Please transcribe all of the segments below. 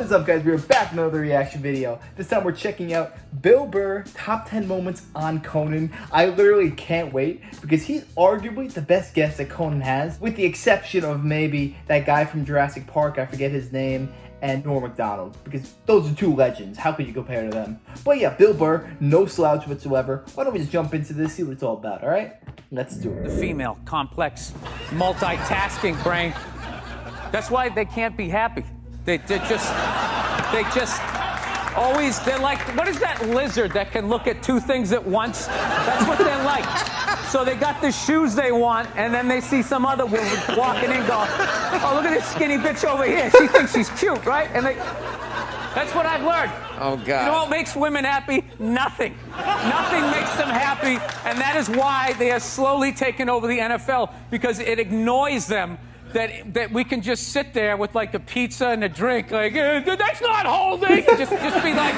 What is up, guys? We're back with another reaction video. This time we're checking out Bill Burr top 10 moments on Conan. I literally can't wait because he's arguably the best guest that Conan has, with the exception of maybe that guy from Jurassic Park, I forget his name, and Norm Macdonald, because those are two legends. How could you compare to them? But yeah, Bill Burr, no slouch whatsoever. Why don't we just jump into this, see what it's all about, all right? Let's do it. The female, complex, multitasking brain. That's why they can't be happy. They just always, they're like, what is that lizard that can look at two things at once? That's what they're like. So they got the shoes they want, and then they see some other woman walking in going, oh, look at this skinny bitch over here. She thinks she's cute, right? And that's what I've learned. Oh, God. You know what makes women happy? Nothing. Nothing makes them happy, and that is why they are slowly taking over the NFL, because it annoys them that we can just sit there with like a pizza and a drink, like that's not holding. Just be like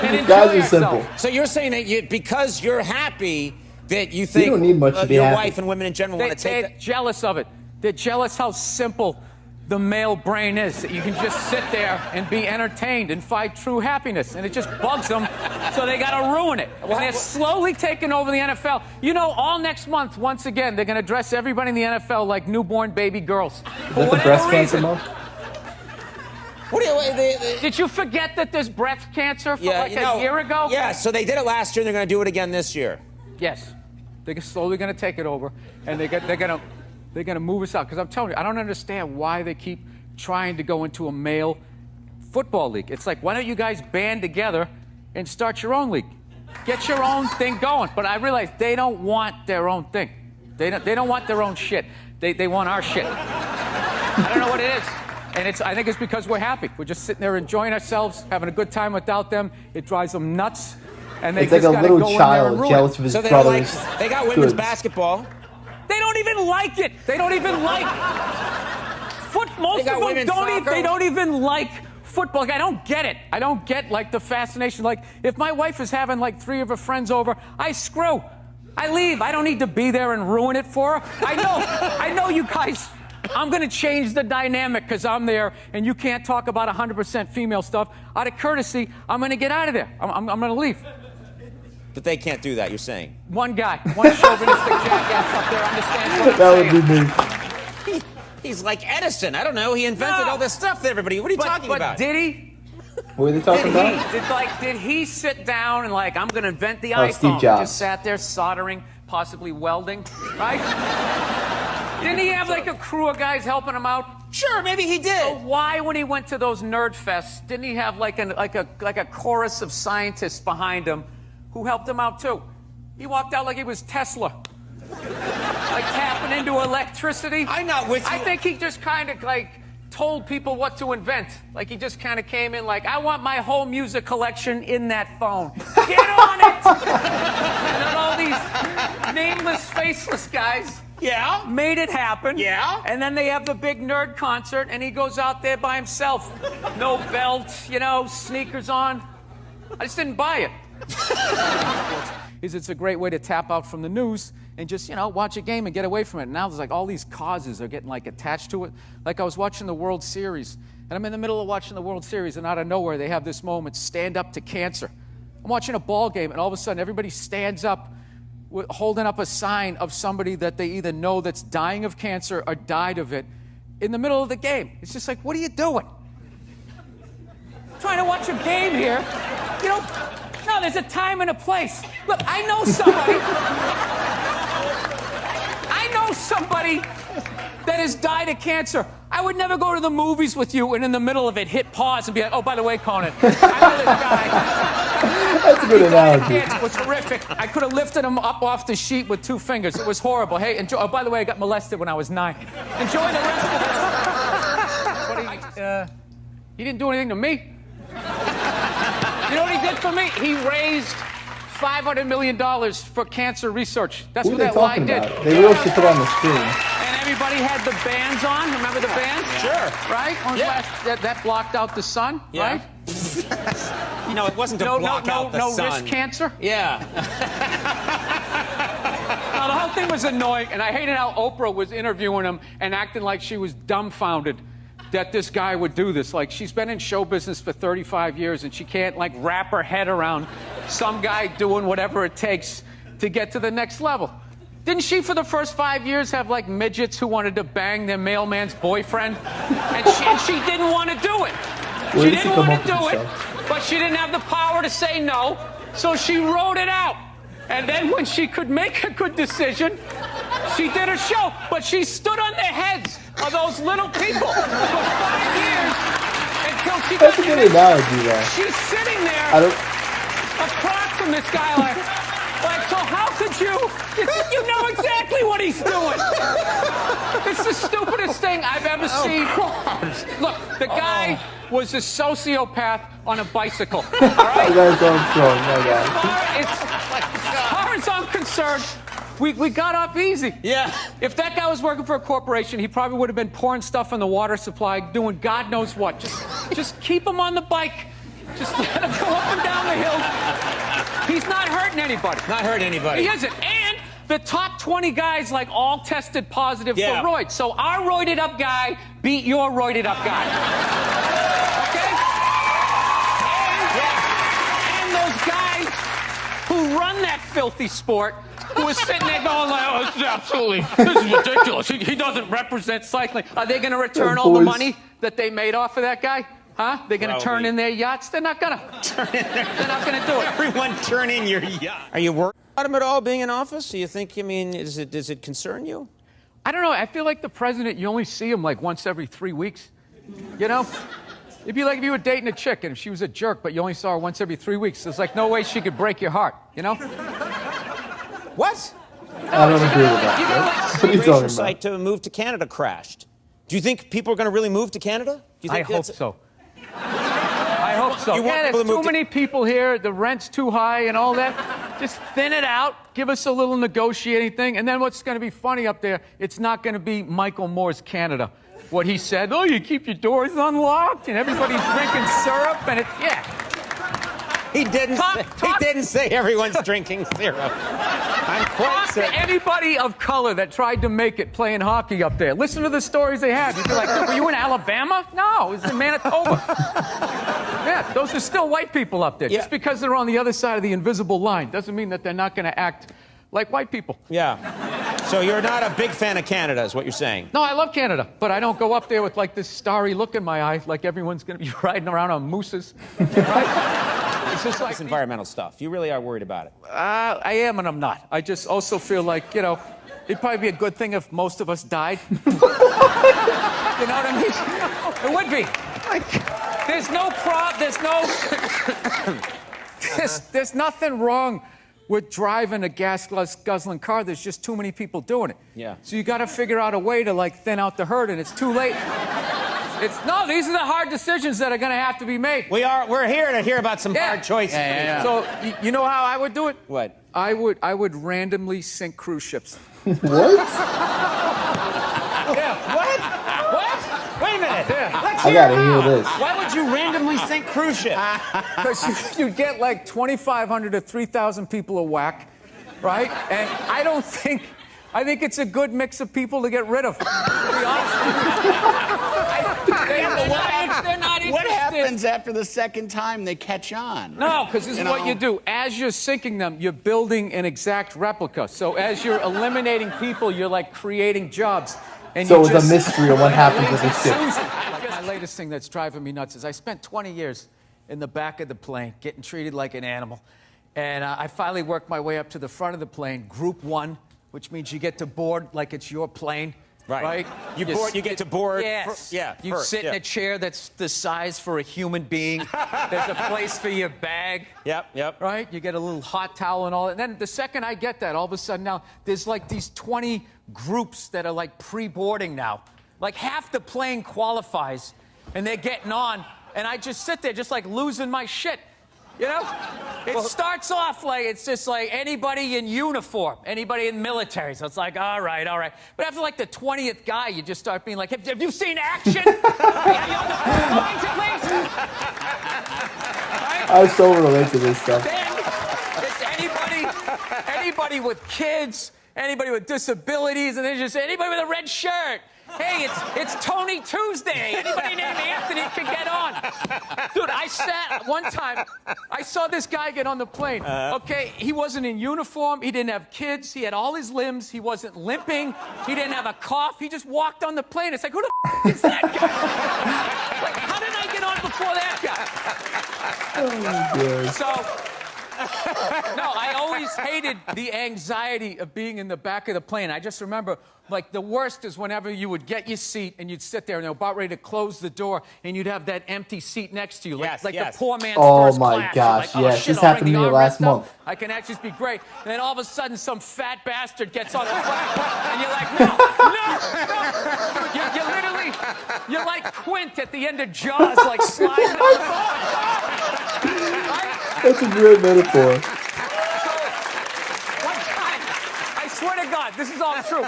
and enjoy yourself. Simple. So you're saying that because you're happy that you think you don't need much to be your happy. wife and women in general want to take They're jealous of it. They're jealous how simple the male brain is, that you can just sit there and be entertained and find true happiness, and it just bugs them, so they got to ruin it. And they're slowly taking over the NFL. You know, all next month, once again, they're going to dress everybody in the NFL like newborn baby girls. Is that the breast cancer month? What do you, Did you forget that there's breast cancer from a year ago? Yeah, so they did it last year, and they're going to do it again this year. Yes. They're slowly going to take it over, and they're going to move us out. Because I'm telling you, I don't understand why they keep trying to go into a male football league. It's like, why don't you guys band together and start your own league? Get your own thing going. But I realize they don't want their own thing. They don't want their own shit. They want our shit. I don't know what it is. And I think it's because we're happy. We're just sitting there enjoying ourselves, having a good time without them. It drives them nuts. And they it's like just a little go child jealous of his brothers. They got women's basketball. They don't even like it. They don't even like most of them they don't even like football. Like, I don't get it. I don't get like the fascination. Like, if my wife is having like 3 of her friends over, I screw. I leave. I don't need to be there and ruin it for her. I know you guys. I'm going to change the dynamic because I'm there and you can't talk about 100% female stuff. Out of courtesy, I'm going to get out of there. I'm going to leave. But they can't do that, you're saying? One guy, one chauvinistic jackass up there understands what I'm saying. That would be me. He's like Edison. I don't know. He invented all this stuff to everybody. What are you talking about? But did he? What are they talking about? Did he sit down and like, I'm going to invent the iPhone? Steve Jobs. Just sat there soldering, possibly welding, right? Didn't he have like a crew of guys helping him out? Sure, maybe he did. So why, when he went to those nerd fests, didn't he have like a chorus of scientists behind him who helped him out too? He walked out like he was Tesla. Like tapping into electricity. I'm not with you. I think he just kind of like told people what to invent. Like he just kind of came in like, I want my whole music collection in that phone. Get on it! And then all these nameless, faceless guys made it happen. Yeah. And then they have the big nerd concert and he goes out there by himself. No belt, you know, sneakers on. I just didn't buy it. It's a great way to tap out from the news and just, you know, watch a game and get away from it. And now there's like all these causes are getting like attached to it. Like I was watching the World Series, and I'm in the middle of watching the World Series, and out of nowhere they have this moment, stand up to cancer. I'm watching a ball game, and all of a sudden everybody stands up holding up a sign of somebody that they either know that's dying of cancer or died of it in the middle of the game. It's just like, what are you doing? I'm trying to watch a game here, you know. No, there's a time and a place. Look, I know somebody that has died of cancer. I would never go to the movies with you and in the middle of it hit pause and be like, oh, by the way, Conan, I know this guy. That's a good analogy. It was horrific. I could have lifted him up off the sheet with 2 fingers. It was horrible. Hey, enjoy. Oh, by the way, I got molested when I was 9. Enjoy the rest of this. He didn't do anything to me. You know what he did for me? He raised $500 million for cancer research. That's what that lie did. They really should put on the screen. And everybody had the bands on. Remember the bands? Sure. Right? That blocked out the sun, right? You know, it wasn't to block out the sun. No wrist cancer? Yeah. Now, the whole thing was annoying, and I hated how Oprah was interviewing him and acting like she was dumbfounded. that this guy would do this. Like, she's been in show business for 35 years, and she can't, like, wrap her head around some guy doing whatever it takes to get to the next level. Didn't she, for the first 5 years, have, like, midgets who wanted to bang their mailman's boyfriend? And she didn't want to do it. She didn't want to do it, but she didn't have the power to say no, so she wrote it out. And then when she could make a good decision, she did a show. But she stood on the heads of those little people for 5 years until she got That's a good analogy, though. She's sitting there across from this guy like, so how could you? You know exactly what he's doing. It's the stupidest thing I've ever seen. Look, the guy was a sociopath on a bicycle. All right? That's so strong, my God. As far as I'm concerned, we got off easy. Yeah. If that guy was working for a corporation, he probably would have been pouring stuff in the water supply, doing God knows what. Just keep him on the bike. Just let him go up and down the hill. He's not hurting anybody. Not hurting anybody. He isn't. And the top 20 guys, like, all tested positive for roids. So our roided up guy beat your roided up guy. Okay? And those guys who run that filthy sport, who was sitting there going like, oh, this is ridiculous. He doesn't represent cycling. Are they going to return all the money that they made off of that guy? Huh? They're going to turn in their yachts? They're not going to. They're not going to do it. Everyone turn in your yacht. Are you worried about him at all being in office? Do you think, does it concern you? I don't know. I feel like the president, you only see him like once every 3 weeks. You know? It'd be like if you were dating a chick and if she was a jerk, but you only saw her once every 3 weeks. There's like no way she could break your heart, you know? What? I don't agree with that. You got What are you talking about? site to move to Canada crashed. Do you think people are going to really move to Canada? Do you I think hope so. I hope so. You want Yeah, people there's to move too many people here. The rent's too high and all that. Just thin it out. Give us a little negotiating thing. And then what's going to be funny up there, it's not going to be Michael Moore's Canada. What he said, oh, you keep your doors unlocked and everybody's drinking syrup and it's, yeah. He didn't say everyone's drinking syrup. I'm quite Talk to certain. anybody of color that tried to make it playing hockey up there. Listen to the stories they have. You'd be like, were you in Alabama? No, it was in Manitoba. Yeah, those are still white people up there. Yeah. Just because they're on the other side of the invisible line doesn't mean that they're not going to act like white people. Yeah. So you're not a big fan of Canada, is what you're saying? No, I love Canada, but I don't go up there with like this starry look in my eye, like everyone's going to be riding around on mooses, right? It's just like It's environmental stuff. You really are worried about it. I am and I'm not. I just also feel like, it'd probably be a good thing if most of us died. You know what I mean? It would be. There's nothing wrong with driving a gas-guzzling car. There's just too many people doing it. Yeah. So you got to figure out a way to like thin out the herd, and it's too late. These are the hard decisions that are going to have to be made. We're here to hear about some hard choices. Yeah. So you know how I would do it? What? I would randomly sink cruise ships. What? Yeah. What? Wait a minute. Yeah. Let's I hear gotta how. hear this. Why would you randomly sink cruise ships? Because you'd get like 2,500 to 3,000 people a whack, right? And I think it's a good mix of people to get rid of. To be honest with you. They're not interested. What happens after the second time they catch on? No, because this is what you do. As you're sinking them, you're building an exact replica. So as you're eliminating people, you're like creating jobs. And So it's a mystery of what happens with this ship. My latest thing that's driving me nuts is I spent 20 years in the back of the plane getting treated like an animal. And I finally worked my way up to the front of the plane, Group 1, which means you get to board like it's your plane. Right? You get to board. Yes. You first, sit in a chair that's the size for a human being. There's a place for your bag. Yep. Right? You get a little hot towel and all that. And then the second I get that, all of a sudden now, there's like these 20 groups that are like pre-boarding now. Like half the plane qualifies, and they're getting on. And I just sit there just like losing my shit. You know? It starts off like, it's just like anybody in uniform, anybody in military. So it's like, all right. But after like the 20th guy, you just start being like, have you seen action? Are you on the front lines at least? Right? I so relate to this stuff. Then it's anybody with kids, anybody with disabilities, and then just anybody with a red shirt. Hey, it's Tony Tuesday. Anybody named Anthony can get on. Dude, one time, I saw this guy get on the plane. Okay, he wasn't in uniform. He didn't have kids. He had all his limbs. He wasn't limping. He didn't have a cough. He just walked on the plane. It's like, who the is that guy? Like, how did I get on before that guy? Oh, my God. So... No, I always hated the anxiety of being in the back of the plane. I just remember, like, the worst is whenever you would get your seat and you'd sit there and they're about ready to close the door and you'd have that empty seat next to you. Like, the poor man's first my class. gosh, Like, yes. shit, This I'll happened to bring me the last armrest up. month. I can actually be great. And then all of a sudden, some fat bastard gets on the plane and you're like, no. You're like Quint at the end of Jaws, like sliding on the floor. That's a great metaphor. One time, I swear to God, this is all true.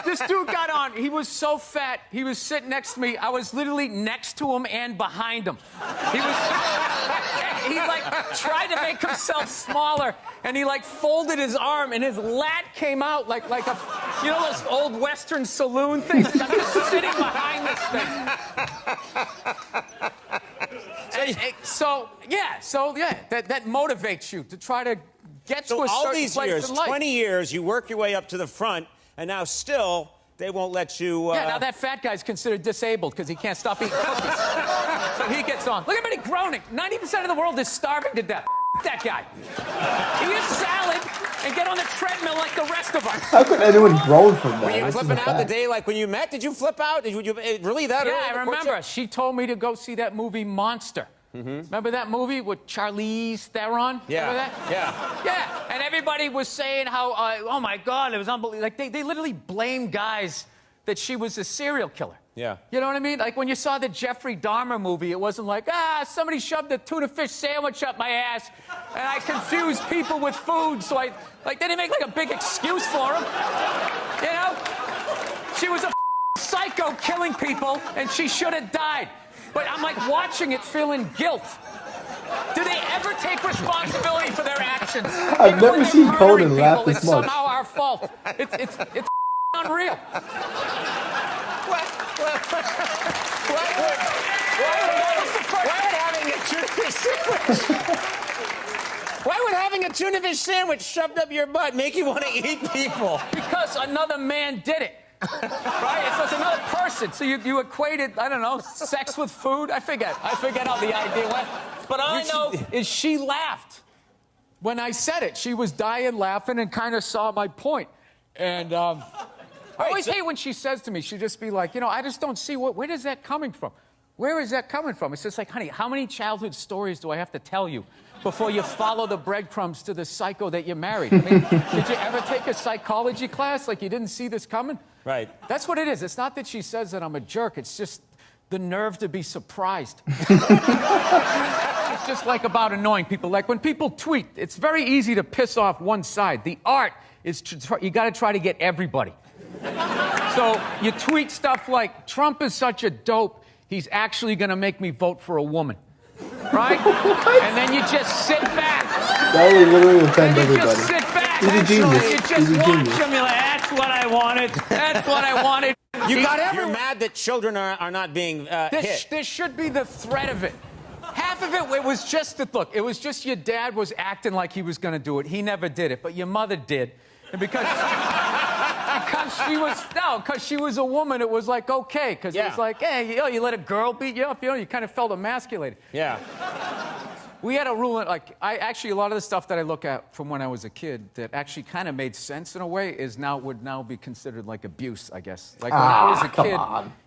This dude got on. He was so fat. He was sitting next to me. I was literally next to him and behind him. He like tried to make himself smaller, and he like folded his arm, and his lat came out like a, you know, those old Western saloon things. I'm just sitting behind this thing. So that motivates you to try to get to a certain all these place years, in life. 20 years, you work your way up to the front, and now still they won't let you. Yeah, now that fat guy's considered disabled because he can't stop eating cookies. So he gets on. Look at everybody groaning. 90% of the world is starving to death. That guy. Eat a salad and get on the treadmill like the rest of us. How could anyone groan from that? Were you This is flipping a out the fact. day like when you met? Did you flip out? Did you really that? Yeah, early I in the remember. courtship? She told me to go see that movie Monster. Remember that movie with Charlize Theron? Yeah. Remember that? Yeah. Yeah, and everybody was saying how, oh my God, it was unbelievable. Like, they literally blamed guys that she was a serial killer. Yeah. You know what I mean? Like, when you saw the Jeffrey Dahmer movie, it wasn't like, somebody shoved a tuna fish sandwich up my ass, and I confused people with food, so they didn't make, like, a big excuse for him. You know? She was a psycho killing people, and she should have died. But I'm, like, watching it feeling guilt. Do they ever take responsibility for their actions? I've Even never when they're seen murdering Conan laugh people, this it's much. somehow our fault. It's unreal. Why would having a tuna fish sandwich shoved up your butt make you want to eat people? Because another man did it. Right? So it's another person. So you equated, I don't know, sex with food? I forget how the idea went. But all I know is she laughed when I said it. She was dying laughing and kind of saw my point. And I always hate when she says to me, she'll just be like, I just don't see where is that coming from? Where is that coming from? It's just like, honey, how many childhood stories do I have to tell you before you follow the breadcrumbs to the psycho that you married? I mean, did you ever take a psychology class like you didn't see this coming? Right. That's what it is. It's not that she says that I'm a jerk. It's just the nerve to be surprised. It's just like about annoying people. Like when people tweet, it's very easy to piss off one side. The art is you got to try to get everybody. So you tweet stuff like, Trump is such a dope, he's actually going to make me vote for a woman. Right? And then you just sit back. That would literally offend And you everybody. just sit back. He's a genius. You just He's a watch genius. him. You're like, that's what I wanted. That's what I wanted. You're mad that children are not being hit. There should be the threat of it. Half of it was just it was just your dad was acting like he was going to do it. He never did it, but your mother did. And because she was a woman, it was like, okay. Because it was like, hey, you let a girl beat you up, you kind of felt emasculated. Yeah. We had a rule, a lot of the stuff that I look at from when I was a kid that actually kind of made sense in a way would now be considered like abuse, I guess. Like when I was a kid,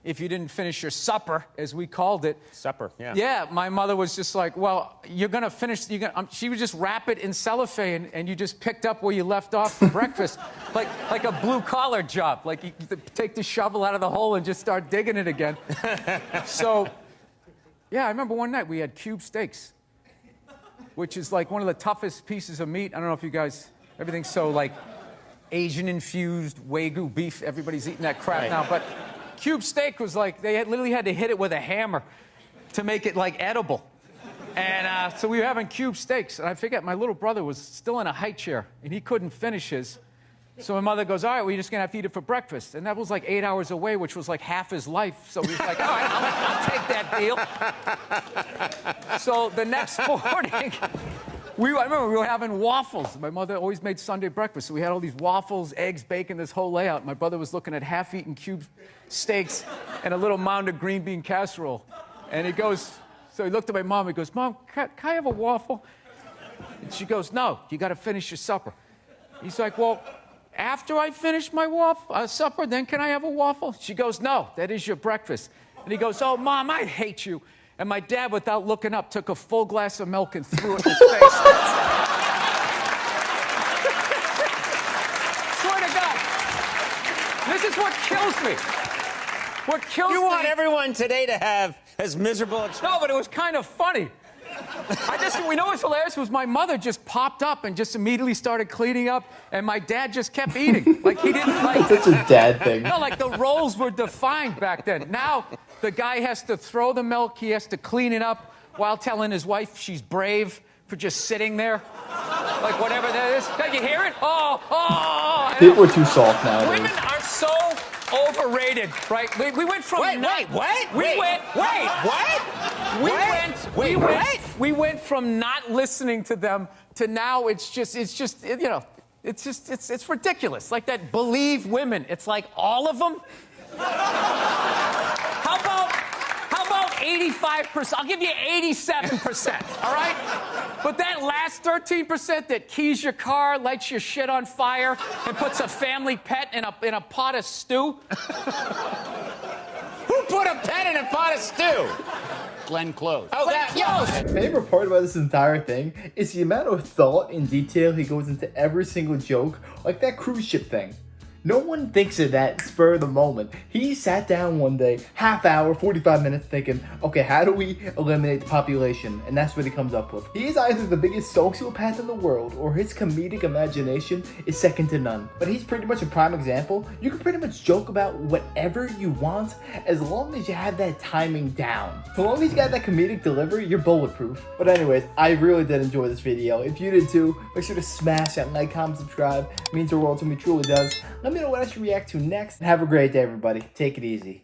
if you didn't finish your supper, as we called it. Supper, yeah. Yeah, my mother was just like, well, you're going to finish, she would just wrap it in cellophane and you just picked up where you left off for breakfast. Like a blue-collar job. Like you take the shovel out of the hole and just start digging it again. So, yeah, I remember one night we had cube steaks, which is like one of the toughest pieces of meat. I don't know if you guys, everything's so like Asian-infused Wagyu beef. Everybody's eating that crap now. But cube steak was like, they literally had to hit it with a hammer to make it like edible. And so we were having cube steaks. And I forget, my little brother was still in a high chair and he couldn't finish his. So my mother goes, all right, well, you're just going to have to eat it for breakfast. And that was like 8 hours away, which was like half his life. So he was like, all right, I'll take that deal. So the next morning, I remember we were having waffles. My mother always made Sunday breakfast. So we had all these waffles, eggs, bacon, this whole layout. My brother was looking at half-eaten cube steaks and a little mound of green bean casserole. And he goes, so he looked at my mom. He goes, Mom, can I have a waffle? And she goes, no, you got to finish your supper. He's like, well, after I finish my supper, then can I have a waffle? She goes, no, that is your breakfast. And he goes, oh, Mom, I hate you. And my dad, without looking up, took a full glass of milk and threw it in his face. Swear to God. This is what kills me. What kills me. You want everyone today to have as miserable a... No, but it was kind of funny. We know what's hilarious was my mother just popped up and just immediately started cleaning up, and my dad just kept eating. Like, he didn't like... It's such a dad thing. No, like, the roles were defined back then. Now, the guy has to throw the milk, he has to clean it up while telling his wife she's brave for just sitting there. Like, whatever that is. Can you hear it? Oh. People are too soft nowadays. Women are so overrated, right? We went from... We went from not listening to them to now it's ridiculous. Like that Believe women. It's like all of them. How about 85%? I'll give you 87%, all right? But that last 13% that keys your car, lights your shit on fire, and puts a family pet in a pot of stew. Who put a pet in a pot of stew? Glenn Close. Oh, that... My favorite part about this entire thing is the amount of thought and detail he goes into every single joke, like that cruise ship thing. No one thinks of that spur of the moment. He sat down one day, half hour, 45 minutes, thinking, okay, how do we eliminate the population? And that's what he comes up with. He is either the biggest sociopath in the world, or his comedic imagination is second to none. But he's pretty much a prime example. You can pretty much joke about whatever you want, as long as you have that timing down. So long as you got that comedic delivery, you're bulletproof. But anyways, I really did enjoy this video. If you did too, make sure to smash that like, comment, subscribe. It means the world to me, truly does. Let me know what I should react to next. Have a great day, everybody. Take it easy.